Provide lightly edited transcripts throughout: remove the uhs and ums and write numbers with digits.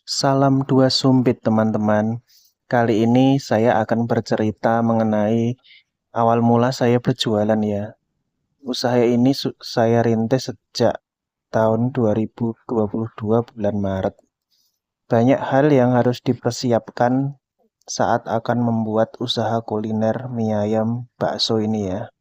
Salam dua sumpit teman-teman. Kali ini saya akan bercerita mengenai awal mula saya berjualan ya. Usaha ini saya rintis sejak tahun 2022 bulan Maret. Banyak hal yang harus dipersiapkan saat akan membuat usaha kuliner mie ayam bakso ini ya.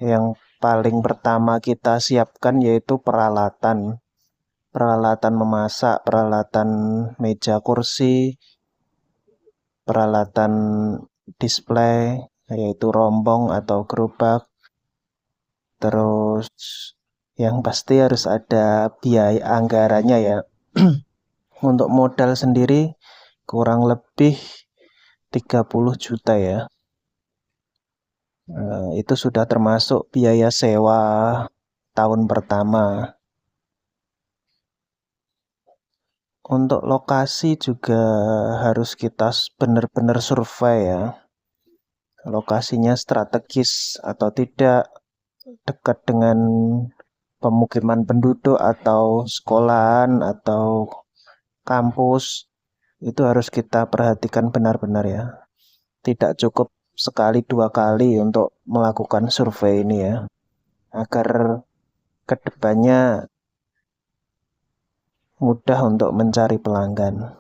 Yang paling pertama kita siapkan yaitu peralatan. Peralatan memasak, peralatan meja kursi, peralatan display yaitu rombong atau gerobak. Terus yang pasti harus ada biaya anggarannya ya. Untuk modal sendiri kurang lebih 30 juta ya. Itu sudah termasuk biaya sewa tahun pertama. Untuk lokasi juga harus kita benar-benar survei ya. Lokasinya strategis atau tidak, dekat dengan pemukiman penduduk atau sekolahan atau kampus, itu harus kita perhatikan benar-benar ya. Tidak cukup sekali dua kali untuk melakukan survei ini ya, agar kedepannya mudah untuk mencari pelanggan.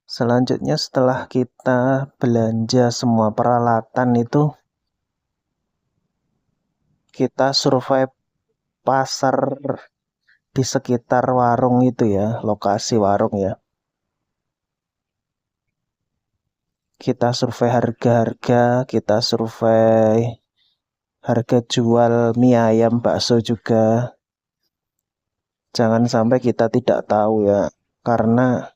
Selanjutnya setelah kita belanja semua peralatan itu, kita survei pasar di sekitar warung itu ya, lokasi warung ya. Kita survei harga-harga, kita survei harga jual mie ayam bakso juga. Jangan sampai kita tidak tahu ya, karena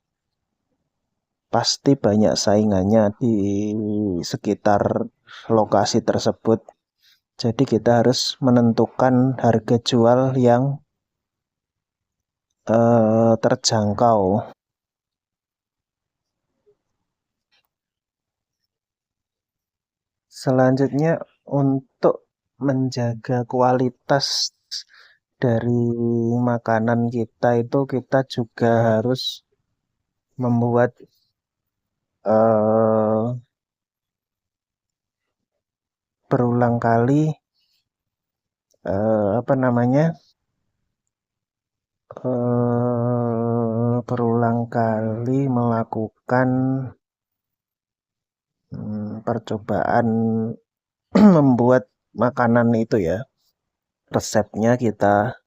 pasti banyak saingannya di sekitar lokasi tersebut. Jadi kita harus menentukan harga jual yang terjangkau. Selanjutnya untuk menjaga kualitas dari makanan kita itu kita juga harus membuat berulang kali berulang kali melakukan percobaan membuat makanan itu ya. Resepnya kita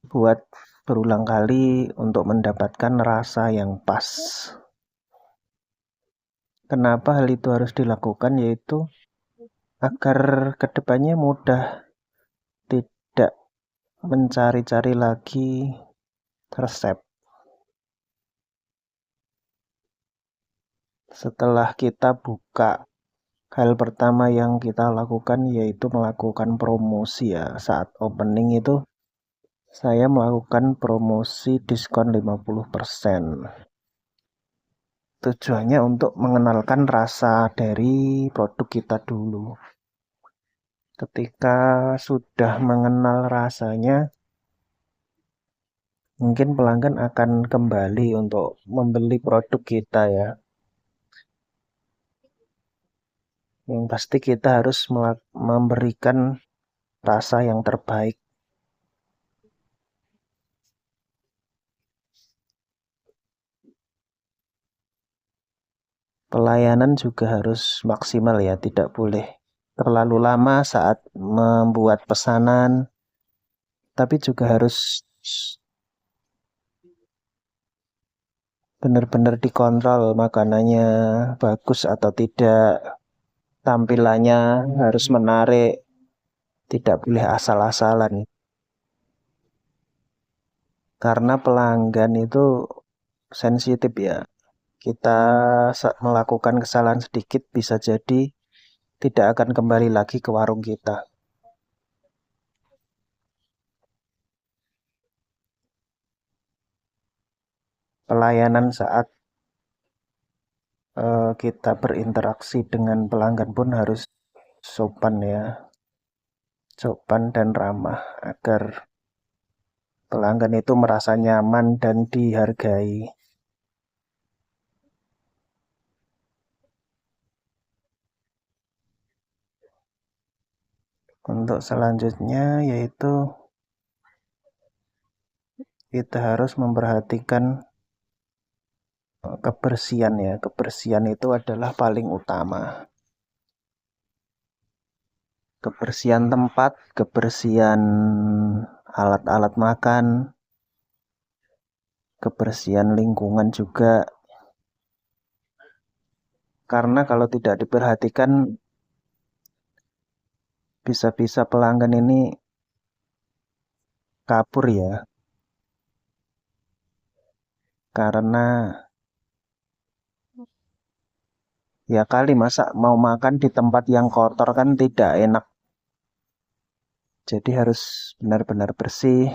buat berulang kali untuk mendapatkan rasa yang pas. Kenapa hal itu harus dilakukan? Yaitu agar kedepannya mudah, tidak mencari-cari lagi resep. Setelah kita buka, hal pertama yang kita lakukan yaitu melakukan promosi ya. Saat opening itu saya melakukan promosi diskon 50%. Tujuannya untuk mengenalkan rasa dari produk kita dulu. Ketika sudah mengenal rasanya, mungkin pelanggan akan kembali untuk membeli produk kita ya. Yang pasti kita harus memberikan rasa yang terbaik. Pelayanan juga harus maksimal ya, tidak boleh terlalu lama saat membuat pesanan, tapi juga harus benar-benar dikontrol makanannya bagus atau tidak, tampilannya harus menarik, tidak boleh asal-asalan. Karena pelanggan itu sensitif ya. Kita melakukan kesalahan sedikit bisa jadi tidak akan kembali lagi ke warung kita. Pelayanan saat kita berinteraksi dengan pelanggan pun harus sopan ya, sopan dan ramah agar pelanggan itu merasa nyaman dan dihargai. Untuk selanjutnya yaitu kita harus memperhatikan kebersihan ya. Kebersihan itu adalah paling utama. Kebersihan tempat, kebersihan alat-alat makan, kebersihan lingkungan juga. Karena kalau tidak diperhatikan, bisa-bisa pelanggan ini kabur ya. Karena ya kali masa mau makan di tempat yang kotor kan tidak enak. Jadi harus benar-benar bersih,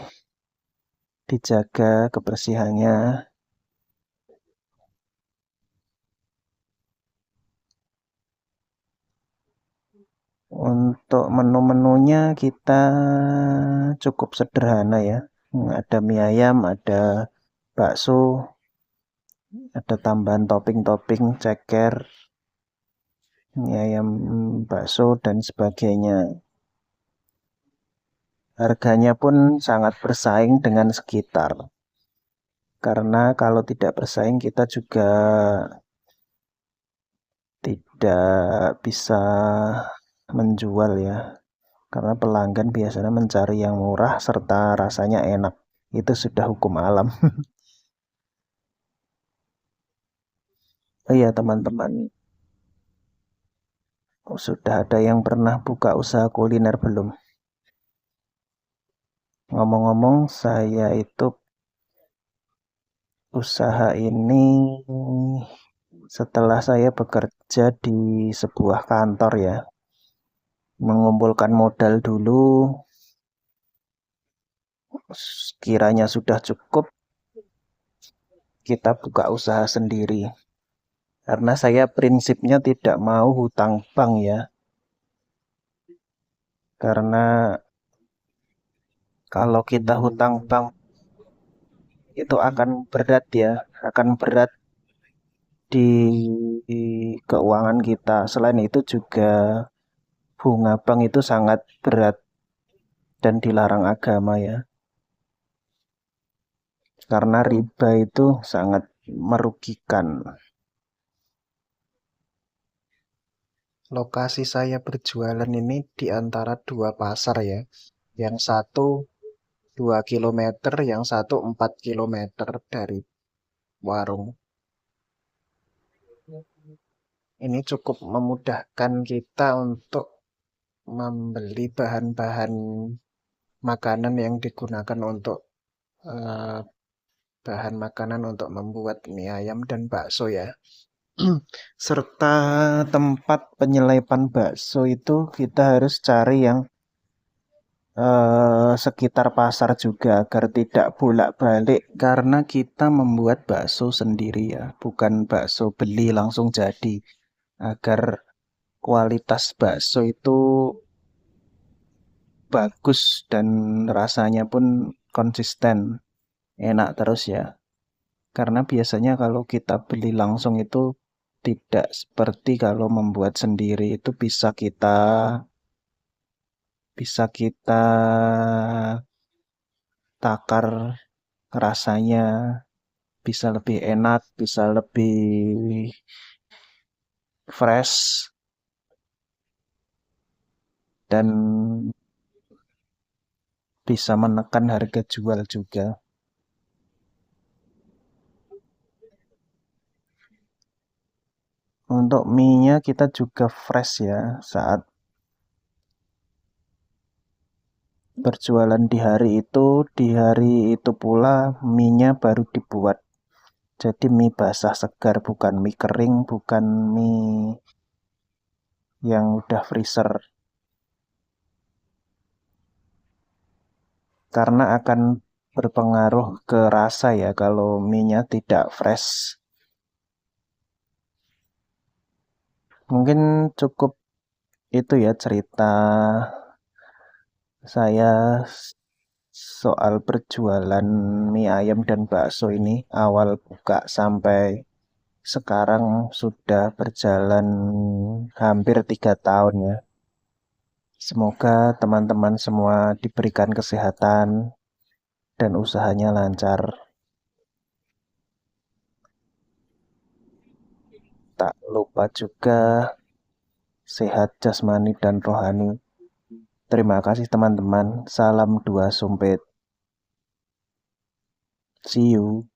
dijaga kebersihannya. Untuk menu-menunya kita cukup sederhana ya. Ada mie ayam, ada bakso, ada tambahan topping-topping ceker, mie ayam, bakso, dan sebagainya. Harganya pun sangat bersaing dengan sekitar. Karena kalau tidak bersaing kita juga tidak bisa menjual ya. Karena pelanggan biasanya mencari yang murah serta rasanya enak. Itu sudah hukum alam. Oh iya teman-teman, sudah ada yang pernah buka usaha kuliner belum? Ngomong-ngomong, saya itu usaha ini setelah saya bekerja di sebuah kantor ya, mengumpulkan modal dulu, kiranya sudah cukup, kita buka usaha sendiri. Karena saya prinsipnya tidak mau hutang bank ya, karena kalau kita hutang bank itu akan berat ya, akan berat di keuangan kita. Selain itu juga bunga bank itu sangat berat dan dilarang agama ya. Karena riba itu sangat merugikan. Lokasi saya berjualan ini di antara dua pasar ya. Yang satu 2 kilometer, yang satu 4 kilometer dari warung. Ini cukup memudahkan kita untuk membeli bahan-bahan makanan yang digunakan untuk eh, bahan makanan untuk membuat mie ayam dan bakso ya. Serta tempat penyelepan bakso itu kita harus cari yang sekitar pasar juga agar tidak bolak-balik karena kita membuat bakso sendiri ya, bukan bakso beli langsung jadi. Agar kualitas bakso itu bagus dan rasanya pun konsisten, enak terus ya. Karena biasanya kalau kita beli langsung itu tidak seperti kalau membuat sendiri itu bisa kita takar rasanya, bisa lebih enak, bisa lebih fresh dan bisa menekan harga jual juga. Untuk mie-nya kita juga fresh ya saat berjualan di hari itu pula mie-nya baru dibuat. Jadi mie basah segar, bukan mie kering, bukan mie yang udah freezer. Karena akan berpengaruh ke rasa ya kalau mie-nya tidak fresh. Mungkin cukup itu ya cerita saya soal berjualan mie ayam dan bakso ini. Awal buka sampai sekarang sudah berjalan hampir 3 tahun ya. Semoga teman-teman semua diberikan kesehatan dan usahanya lancar. Tak lupa juga sehat jasmani dan rohani. Terima kasih teman-teman. Salam dua sumpit. See you.